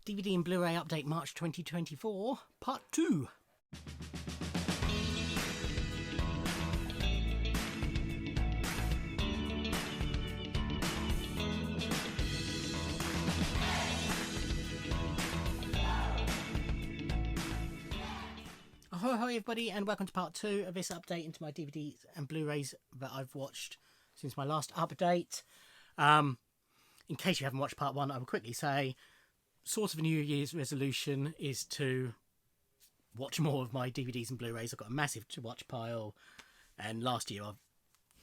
DVD and Blu-ray update March 2024, part 2. Ahoy, everybody, and welcome to part 2 of this update into my DVDs and Blu-rays that I've watched since my last update. In case you haven't watched part 1, I will quickly say, sort of a New Year's resolution is to watch more of my DVDs and Blu-rays. I've got a massive to-watch pile, and last year I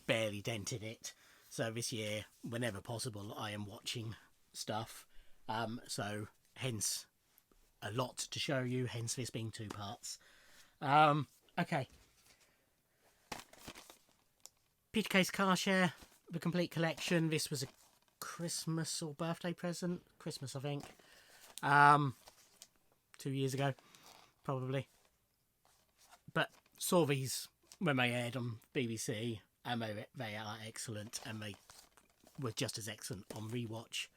barely dented it. So this year, whenever possible, I am watching stuff. So hence a lot to show you, hence this being 2 parts. Okay. Peter Kay's Car Share, the complete collection. This was a Christmas or birthday present. Christmas, I think. 2 years ago, probably. But saw these when they aired on BBC, and they are excellent, and they were just as excellent on rewatch.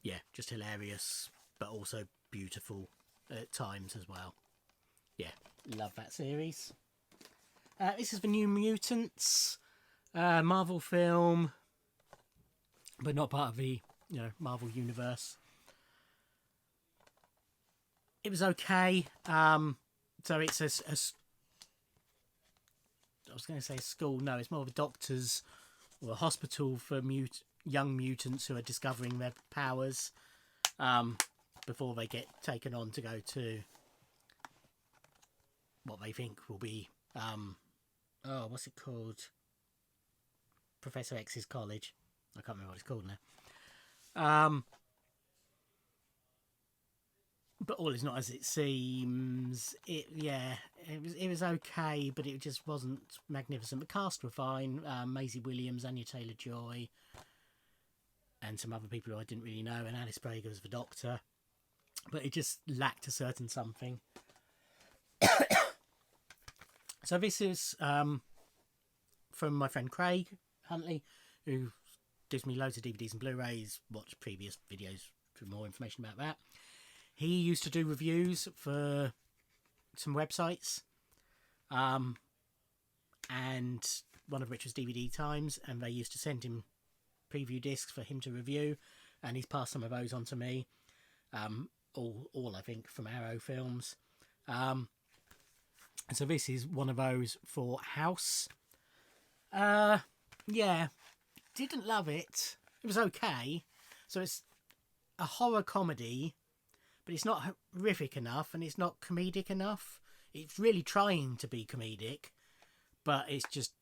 Yeah, just hilarious, but also beautiful at times as well. Yeah, love that series. This is the New Mutants Marvel film, but not part of the Marvel universe. It was okay. So it's I was going to say school. No, it's more of a doctor's or a hospital for young mutants who are discovering their powers before they get taken on to go to what they think will be what's it called? Professor X's college. I can't remember what it's called now. But all is not as it seems. It was okay, but it just wasn't magnificent. The cast were fine. Maisie Williams, Anya Taylor-Joy, and some other people who I didn't really know, and Alice Braga was the Doctor. But it just lacked a certain something. So this is from my friend Craig Huntley, who gives me loads of DVDs and Blu-rays. Watch previous videos for more information about that. He used to do reviews for some websites, and one of which was DVD Times, and they used to send him preview discs for him to review, and he's passed some of those on to me. All I think from Arrow Films. And so this is one of those for House. Yeah, didn't love it. It was okay. So it's a horror comedy, but it's not horrific enough, and it's not comedic enough. It's really trying to be comedic, but it's just,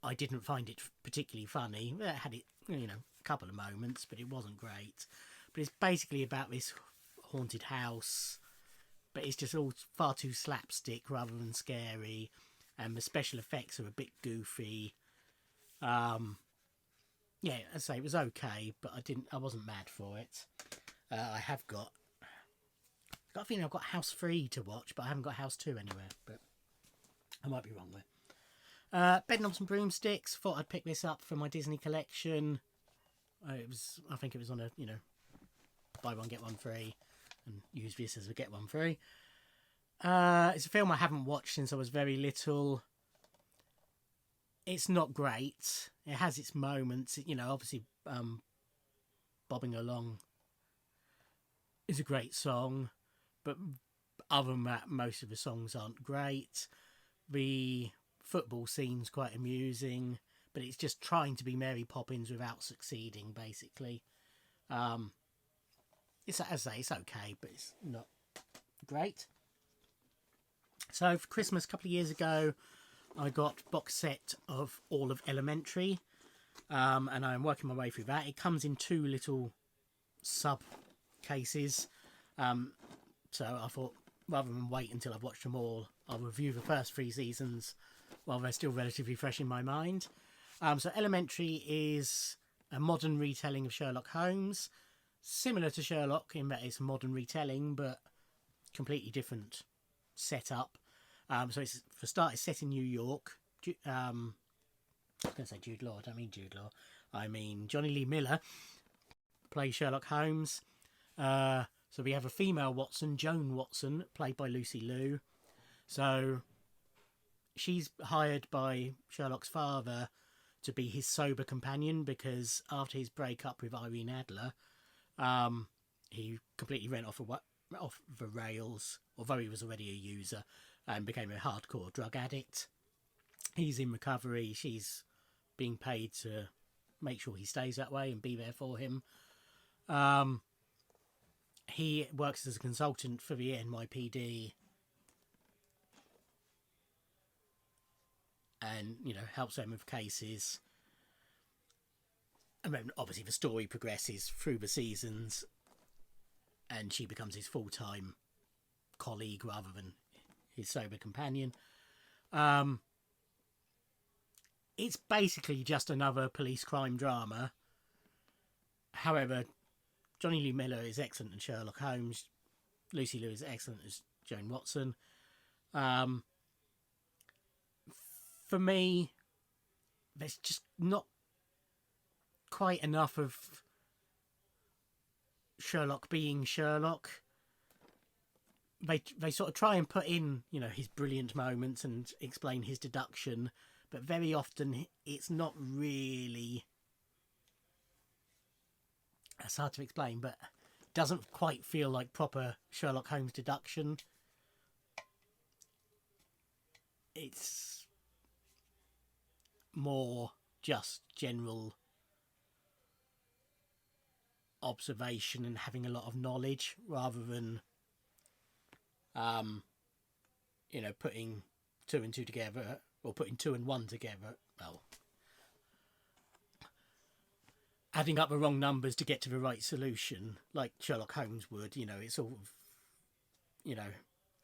I didn't find it particularly funny. It had a couple of moments, but it wasn't great. But it's basically about this haunted house, but it's just all far too slapstick rather than scary, and the special effects are a bit goofy. Yeah, as I say, it was okay, but I wasn't mad for it. I got a feeling I've got House 3 to watch, but I haven't got House 2 anywhere, but I might be wrong there. Bedknobs and Broomsticks, thought I'd pick this up for my Disney collection. I think it was on a, buy one, get one free, and use this as a get one free. It's a film I haven't watched since I was very little. It's not great. It has its moments. Obviously, Bobbing Along is a great song, but other than that, most of the songs aren't great. The football scene's quite amusing, but it's just trying to be Mary Poppins without succeeding, basically. As I say, it's okay, but it's not great. So for Christmas a couple of years ago, I got a box set of all of Elementary, and I'm working my way through that. It comes in 2 little sub cases, so I thought rather than wait until I've watched them all, I'll review the first 3 seasons while they're still relatively fresh in my mind. So Elementary is a modern retelling of Sherlock Holmes, similar to Sherlock in that it's a modern retelling, but completely different setup. So it's, for starters, set in New York. I was going to say Jude Law. I don't mean Jude Law. I mean Johnny Lee Miller plays Sherlock Holmes. So we have a female Watson, Joan Watson, played by Lucy Liu. So she's hired by Sherlock's father to be his sober companion, because after his breakup with Irene Adler, he completely went off the rails, although he was already a user, and became a hardcore drug addict. He's in recovery. She's being paid to make sure he stays that way and be there for him. He works as a consultant for the NYPD and, helps them with cases. And then obviously the story progresses through the seasons and she becomes his full-time colleague rather than his sober companion. It's basically just another police crime drama. However, Johnny Lee Miller is excellent as Sherlock Holmes. Lucy Liu is excellent as Joan Watson. For me, there's just not quite enough of Sherlock being Sherlock. They sort of try and put in, his brilliant moments and explain his deduction, but very often it's not really... It's hard to explain, but it doesn't quite feel like proper Sherlock Holmes deduction. It's more just general observation and having a lot of knowledge rather than putting two and two together, or putting two and one together. Well, adding up the wrong numbers to get to the right solution, like Sherlock Holmes would. It's sort of,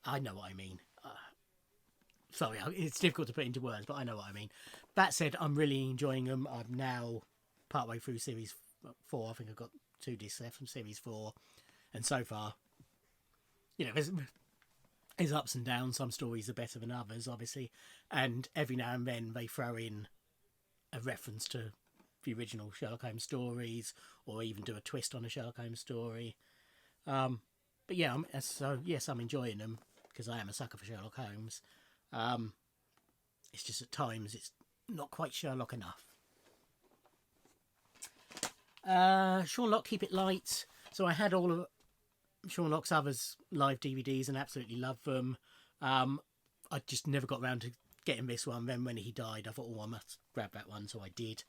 I know what I mean. Sorry, it's difficult to put into words, but I know what I mean. That said, I'm really enjoying them. I'm now partway through series 4. I think I've got 2 discs left from series 4. And so far, there's ups and downs. Some stories are better than others, obviously. And every now and then they throw in a reference to the original Sherlock Holmes stories, or even do a twist on a Sherlock Holmes story. But yeah, yes, I'm enjoying them because I am a sucker for Sherlock Holmes. It's just at times it's not quite Sherlock enough. Sean Lock, Keep It Light. So I had all of Sean Lock's others live DVDs and absolutely love them. I just never got around to getting this one. Then when he died, I thought, I must grab that one, so I did.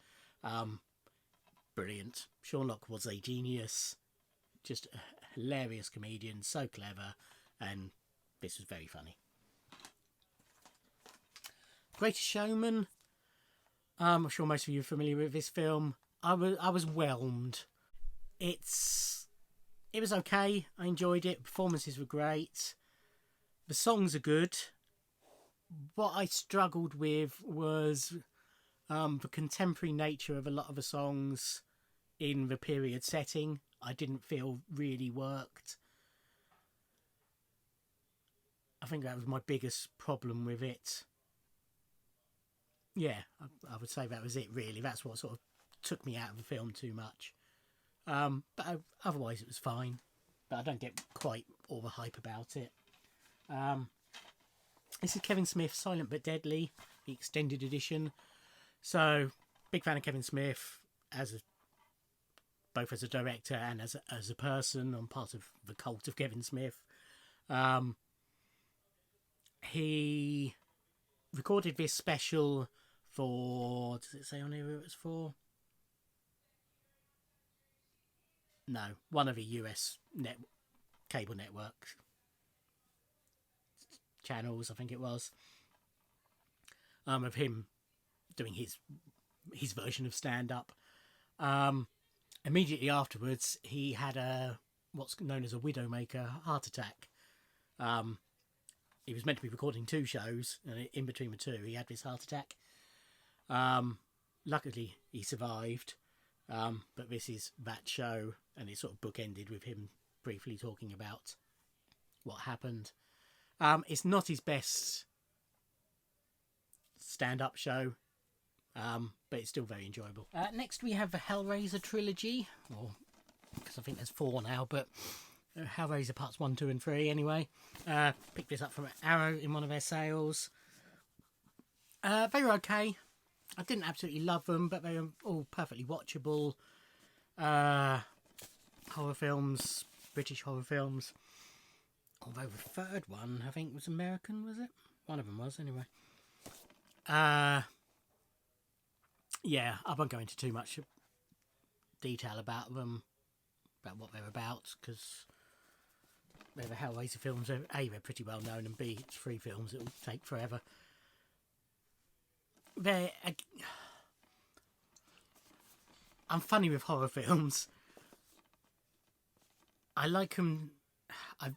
Brilliant. Sean Lock was a genius, just a hilarious comedian, so clever, and this was very funny. Greatest Showman. I'm sure most of you are familiar with this film. I was whelmed. It was okay. I enjoyed it. Performances were great. The songs are good. What I struggled with was the contemporary nature of a lot of the songs in the period setting. I didn't feel really worked. I think that was my biggest problem with it. Yeah, I would say that was it, really. That's what sort of took me out of the film too much. But otherwise it was fine. But I don't get quite all the hype about it. This is Kevin Smith's Silent But Deadly, the extended edition. So, big fan of Kevin Smith, both as a director and as a person. I'm part of the cult of Kevin Smith. He recorded this special for... Does it say on here who it was for? No, one of the US cable network channels, I think it was. Of him doing his version of stand-up. Immediately afterwards, he had what's known as a widowmaker heart attack. He was meant to be recording 2 shows, and in between the 2, he had this heart attack. Luckily, he survived, but this is that show, and it sort of bookended with him briefly talking about what happened. It's not his best stand-up show, but it's still very enjoyable. Next we have the Hellraiser Trilogy, or because I think there's 4 now, but Hellraiser parts 1, 2 and 3 anyway. Picked this up from Arrow in one of their sales. They were okay. I didn't absolutely love them, but they were all perfectly watchable. Horror films, British horror films. Although the third one, I think, was American, was it? One of them was, anyway. Yeah, I won't go into too much detail about them, about what they're about, because they're the Hellraiser films. A, they're pretty well known, and B, it's 3 films, it'll take forever. I'm funny with horror films. I like them. I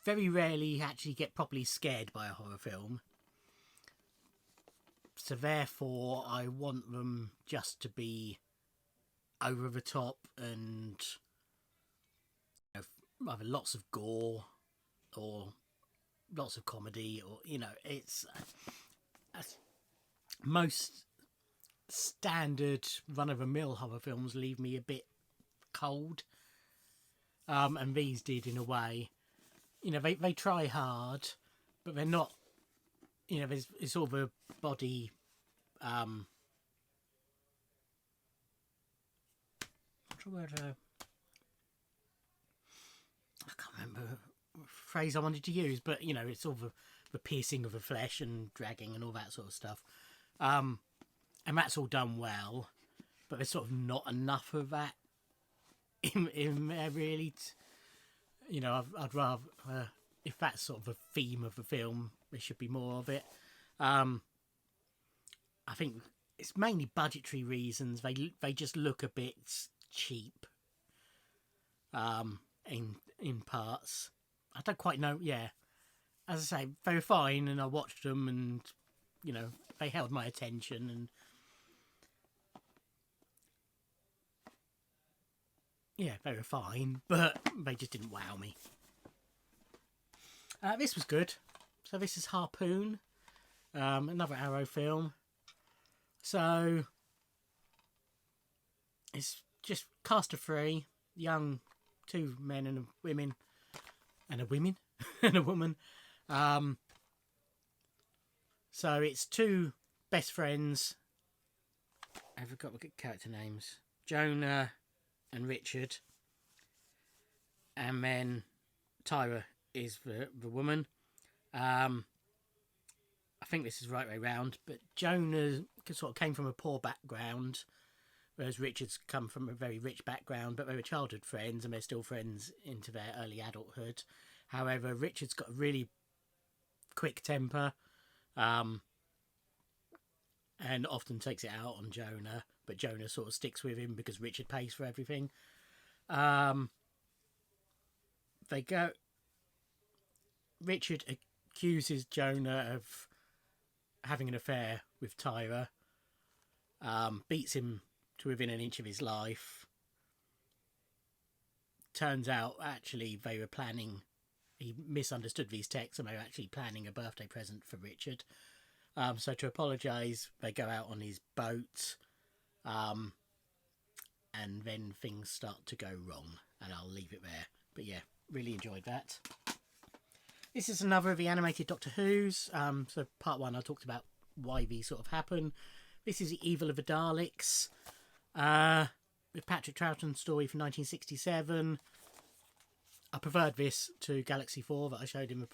very rarely actually get properly scared by a horror film. So therefore, I want them just to be over the top and either lots of gore or lots of comedy, or it's most standard run-of-the-mill horror films leave me a bit cold, and these did in a way. They try hard, but they're not. It's all the body. What's the word? I can't remember the phrase I wanted to use, but it's all the piercing of the flesh and dragging and all that sort of stuff. And that's all done well, but there's sort of not enough of that in there, really. I'd rather, if that's sort of a theme of the film, there should be more of it. I think it's mainly budgetary reasons. They just look a bit cheap in parts. I don't quite know. Yeah, as I say, they were fine, and I watched them, and they held my attention, and yeah, they were fine, but they just didn't wow me. This was good. So this is Harpoon, another Arrow film. So it's just cast of 3, young, 2 men and a woman, and a woman. So it's 2 best friends. I forgot the character names. Jonah and Richard. And then Tyra is the woman. I think this is the right way round, but Jonah sort of came from a poor background, whereas Richard's come from a very rich background, but they were childhood friends, and they're still friends into their early adulthood. However, Richard's got a really quick temper, and often takes it out on Jonah, but Jonah sort of sticks with him because Richard pays for everything. Richard accuses Jonah of having an affair with Tyra, beats him to within an inch of his life. Turns out, actually, they were planning. He misunderstood these texts, and they were actually planning a birthday present for Richard. So to apologise, they go out on his boat, and then things start to go wrong, and I'll leave it there. But yeah, really enjoyed that. This is another of the animated Doctor Who's. So part 1, I talked about why these sort of happen. This is The Evil of the Daleks, with Patrick Troughton's story from 1967. I preferred this to Galaxy 4 that I showed in the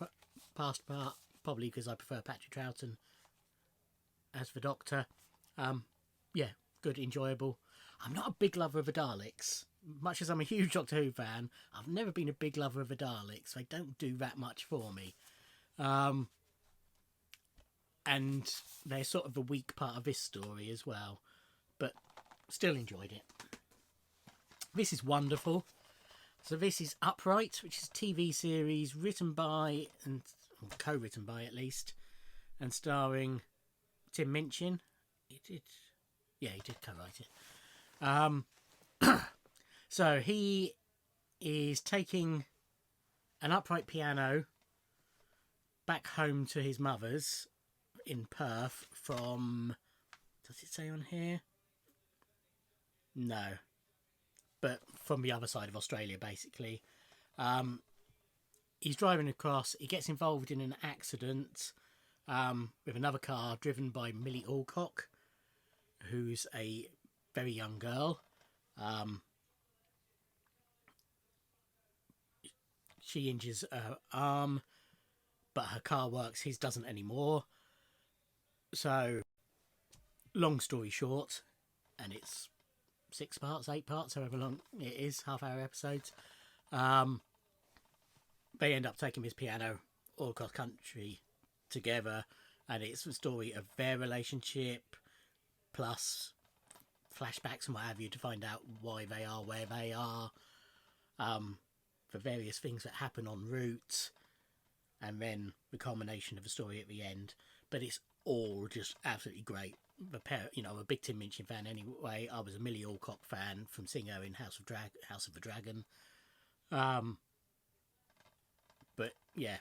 past part, probably because I prefer Patrick Troughton as the Doctor. Yeah, good, enjoyable. I'm not a big lover of the Daleks. Much as I'm a huge Doctor Who fan, I've never been a big lover of the Daleks. They don't do that much for me. And they're sort of the weak part of this story as well. But still enjoyed it. This is wonderful. So this is Upright, which is a TV series written by, and co-written by at least, and starring Tim Minchin. He did co-write it. So he is taking an upright piano back home to his mother's in Perth from, does it say on here? No. but from the other side of Australia, basically. He's driving across. He gets involved in an accident with another car driven by Millie Alcock, who's a very young girl. She injures her arm, but her car works. His doesn't anymore. So, long story short, and it's 6 parts, 8 parts, however long it is, half-hour episodes. They end up taking this piano all across country together, and it's the story of their relationship, plus flashbacks and what have you to find out why they are where they are, for various things that happen en route, and then the culmination of the story at the end. But it's all just absolutely great. A big Tim Minchin fan anyway. I was a Millie Alcock fan from seeing her in House of the Dragon. But yeah,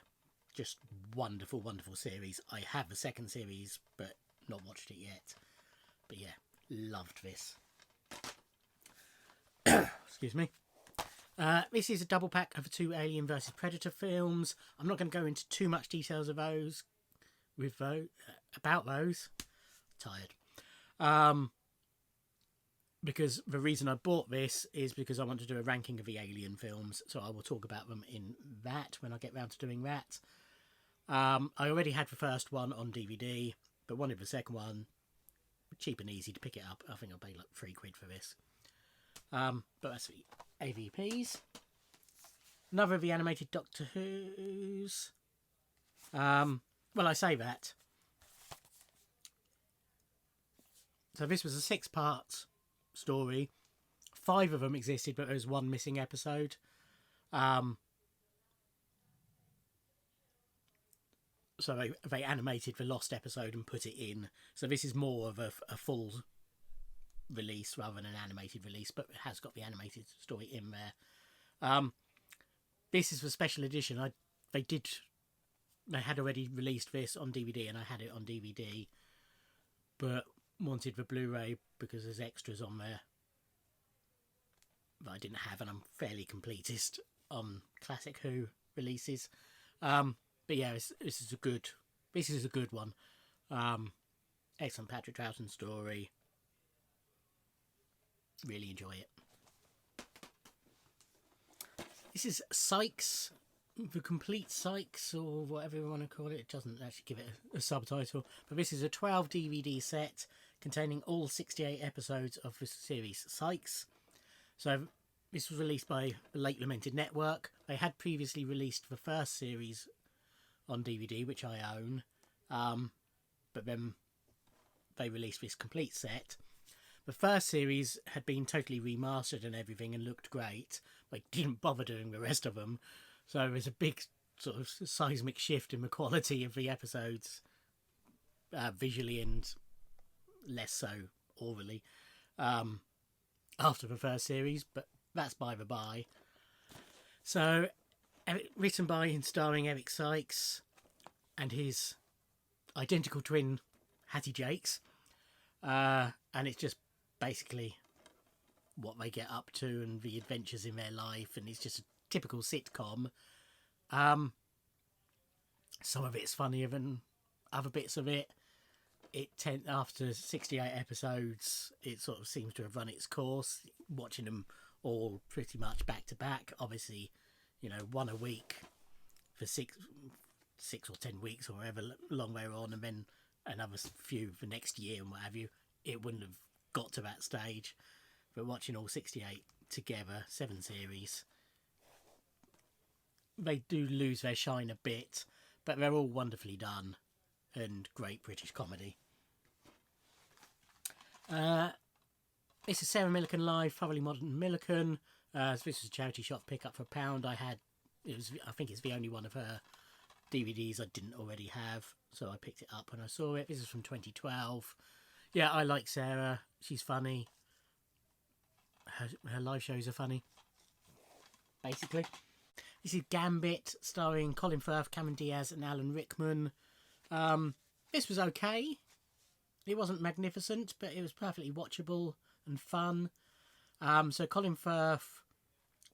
just wonderful, wonderful series. I have the second series, but not watched it yet. But yeah, loved this. Excuse me. This is a double pack of the 2 Alien vs Predator films. I'm not going to go into too much details of those. About those. Tired. Because the reason I bought this is because I want to do a ranking of the Alien films, so I will talk about them in that when I get round to doing that. I already had the first one on DVD, but wanted the second one. Cheap and easy to pick it up. I think I paid like £3 for this. But that's the AVPs. Another of the animated Doctor Who's. Well, I say that. So this was a 6-part story. 5 of them existed, but there was 1 missing episode. So they animated the lost episode and put it in. So this is more of a full release rather than an animated release, but it has got the animated story in there. This is the special edition. They had already released this on DVD, and I had it on DVD, but wanted the Blu-ray because there's extras on there that I didn't have, and I'm fairly completist on classic Who releases. But yeah, this is a good one. Excellent Patrick Troughton story. Really enjoy it. This is Sykes, the complete Sykes, or whatever you want to call it. It doesn't actually give it a subtitle, but this is a 12 DVD set containing all 68 episodes of the series Sykes. So this was released by the late lamented Network. They had previously released the first series on DVD, which I own, but then they released this complete set. The first series had been totally remastered and everything and looked great. They didn't bother doing the rest of them, so there's a big sort of seismic shift in the quality of the episodes, visually and less so orally, after the first series, but that's by the by. So, written by and starring Eric Sykes and his identical twin Hattie Jakes, and it's just basically what they get up to and the adventures in their life, and it's just a typical sitcom. Some of it's funnier than other bits of it. After 68 episodes, it sort of seems to have run its course, watching them all pretty much back to back. Obviously, one a week for six or 10 weeks or however long they're on, and then another few for next year and what have you. It wouldn't have got to that stage, but watching all 68 together, 7 series, they do lose their shine a bit, but they're all wonderfully done and great British comedy. This is Sarah Millican Live, Thoroughly Modern Millican. So this was a charity shop pick-up for £1. I think it's the only one of her DVDs I didn't already have, so I picked it up when I saw it. This is from 2012. Yeah, I like Sarah. She's funny. Her live shows are funny, basically. This is Gambit, starring Colin Firth, Cameron Diaz and Alan Rickman. This was okay. It wasn't magnificent, but it was perfectly watchable and fun. So Colin Firth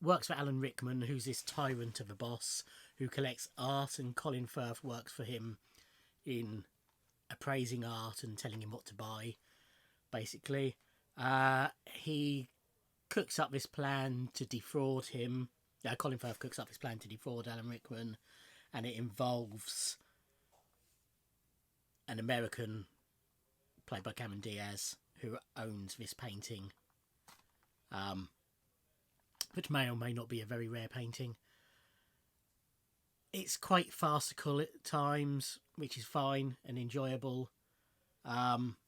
works for Alan Rickman, who's this tyrant of a boss who collects art, and Colin Firth works for him in appraising art and telling him what to buy, basically. He cooks up this plan to defraud him. Colin Firth cooks up this plan to defraud Alan Rickman, and it involves an American, played by Cameron Diaz, who owns this painting, which may or may not be a very rare painting. It's quite farcical at times, which is fine and enjoyable. Yeah,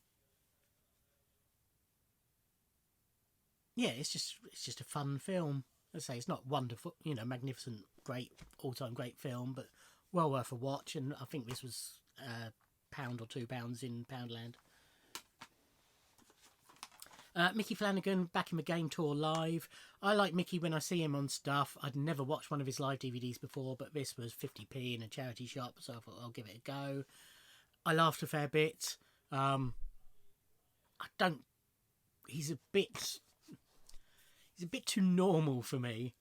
it's just a fun film. As I say, it's not wonderful, magnificent, great, all-time great film, but well worth a watch. And I think this was £1 or £2 in Poundland. Mickey Flanagan back in the Game Tour live. I like Mickey when I see him on stuff. I'd never watched one of his live DVDs before, but this was 50p in a charity shop, so I thought I'll give it a go. I laughed a fair bit. He's a bit too normal for me.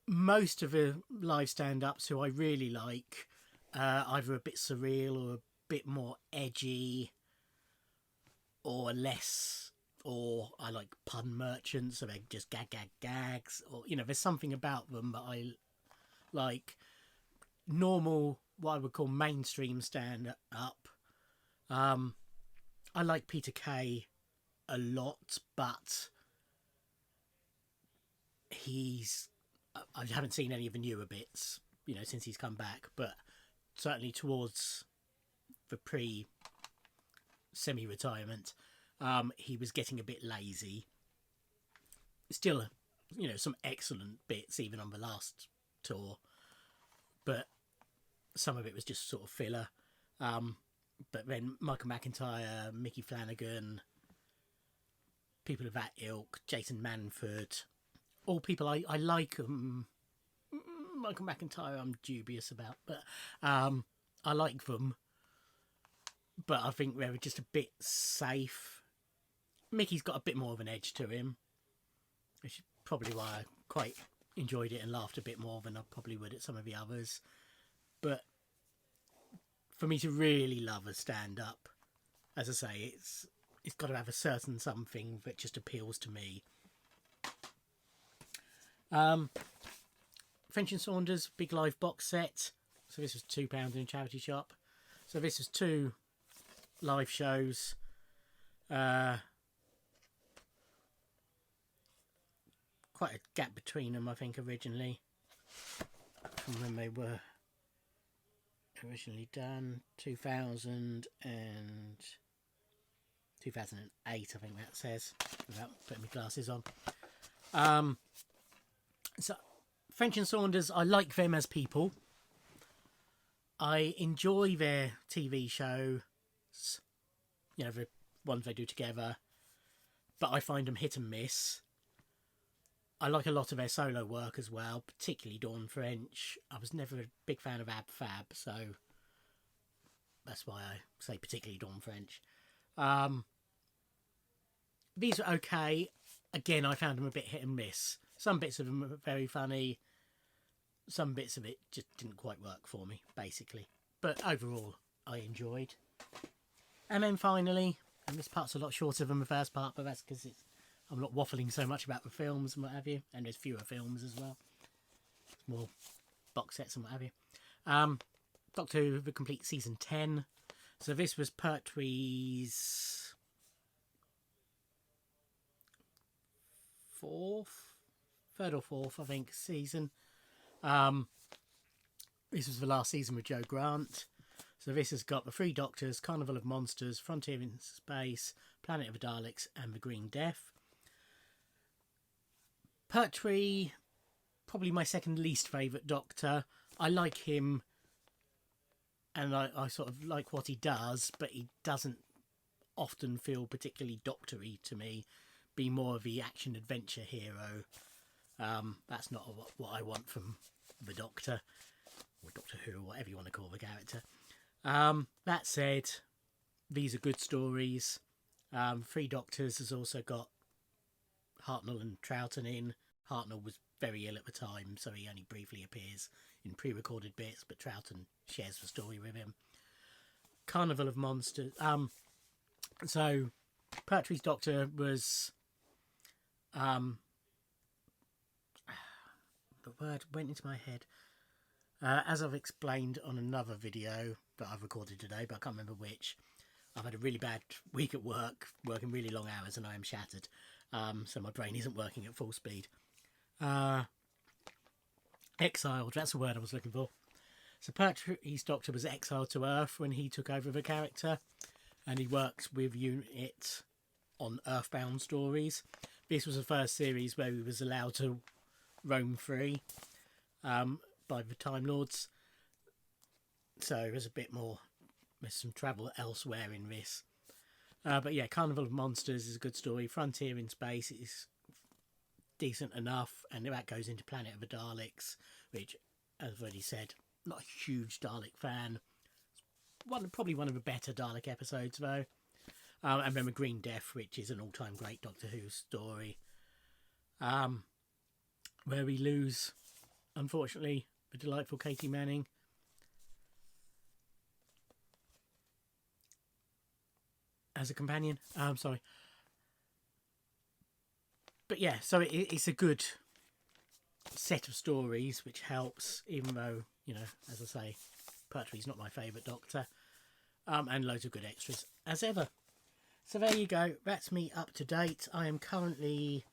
Most of the live stand-ups who I really like, either a bit surreal or a bit more edgy, or I like pun merchants, so they're just gags, or there's something about them that I like. Normal, what I would call mainstream stand up. I like Peter Kay a lot, but I haven't seen any of the newer bits, since he's come back, but certainly towards the semi-retirement, he was getting a bit lazy. Still, some excellent bits even on the last tour, but some of it was just sort of filler. But then Michael McIntyre, Mickey Flanagan, people of that ilk, Jason Manford, all people I like. Michael McIntyre I'm dubious about, but I like them. But I think they were just a bit safe. Mickey's got a bit more of an edge to him, which is probably why I quite enjoyed it and laughed a bit more than I probably would at some of the others. But for me to really love a stand-up, as I say, it's got to have a certain something that just appeals to me. French and Saunders big live box set. So this was £2 in a charity shop. So this was 2 live shows. Quite a gap between them, I think, originally, from when they were originally done. 2000 and 2008, I think that says, without putting my glasses on. So French and Saunders, I like them as people. I enjoy their TV shows, the ones they do together, but I find them hit and miss. I like a lot of their solo work as well, particularly Dawn French. I was never a big fan of Ab Fab, so that's why I say particularly Dawn French. These are okay. Again, I found them a bit hit and miss. Some bits of them are very funny. Some bits of it just didn't quite work for me, basically. But overall, I enjoyed. And then finally, and this part's a lot shorter than the first part, but that's because I'm not waffling so much about the films and what have you. And there's fewer films as well. More box sets and what have you. Doctor Who, the complete season 10. So this was Pertwee's 3rd or 4th, I think, season. This was the last season with Joe Grant. So this has got the 3 Doctors, Carnival of Monsters, Frontier in Space, Planet of the Daleks, and the Green Death. Pertwee, probably my second least favourite Doctor. I like him, and I sort of like what he does, but he doesn't often feel particularly doctory to me. Be more of the action-adventure hero. That's not what I want from the Doctor, or Doctor Who, or whatever you want to call the character. That said, these are good stories. Three Doctors has also got Hartnell and Troughton in. Hartnell was very ill at the time, so he only briefly appears in pre-recorded bits, but Troughton shares the story with him. Carnival of Monsters. So Pertwee's Doctor was the word went into my head. As I've explained on another video that I've recorded today, but I can't remember which, I've had a really bad week at work, working really long hours, and I am shattered. So my brain isn't working at full speed. Exiled, that's the word I was looking for. So Pertwee's Doctor was exiled to Earth when he took over the character, and he worked with Unit on Earthbound stories. This was the first series where he was allowed to roam free by the Time Lords. So there's a bit more, there's some travel elsewhere in this. But yeah, Carnival of Monsters is a good story. Frontier in Space is decent enough, and that goes into Planet of the Daleks, which, as I've already said, not a huge Dalek fan. Probably one of the better Dalek episodes though. And then the Green Death, which is an all-time great Doctor Who story, where we lose, unfortunately, the delightful Katie Manning. As a companion. Sorry. But yeah, so it's a good set of stories, which helps, even though, you know, as I say, Pertwee's not my favourite Doctor. And loads of good extras, as ever. So there you go. That's me up to date. I am currently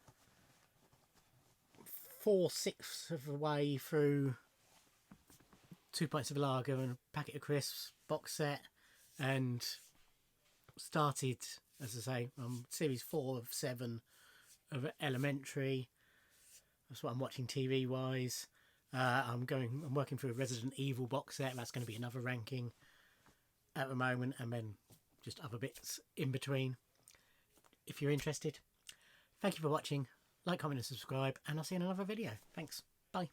4/6 of the way through 2 pints of lager and a packet of crisps box set, and started, as I say, series 4 of 7 of Elementary. That's what I'm watching TV wise. I'm working through a Resident Evil box set. That's going to be another ranking at the moment, and then just other bits in between. If you're interested, thank you for watching. Like, comment and subscribe, and I'll see you in another video. Thanks. Bye.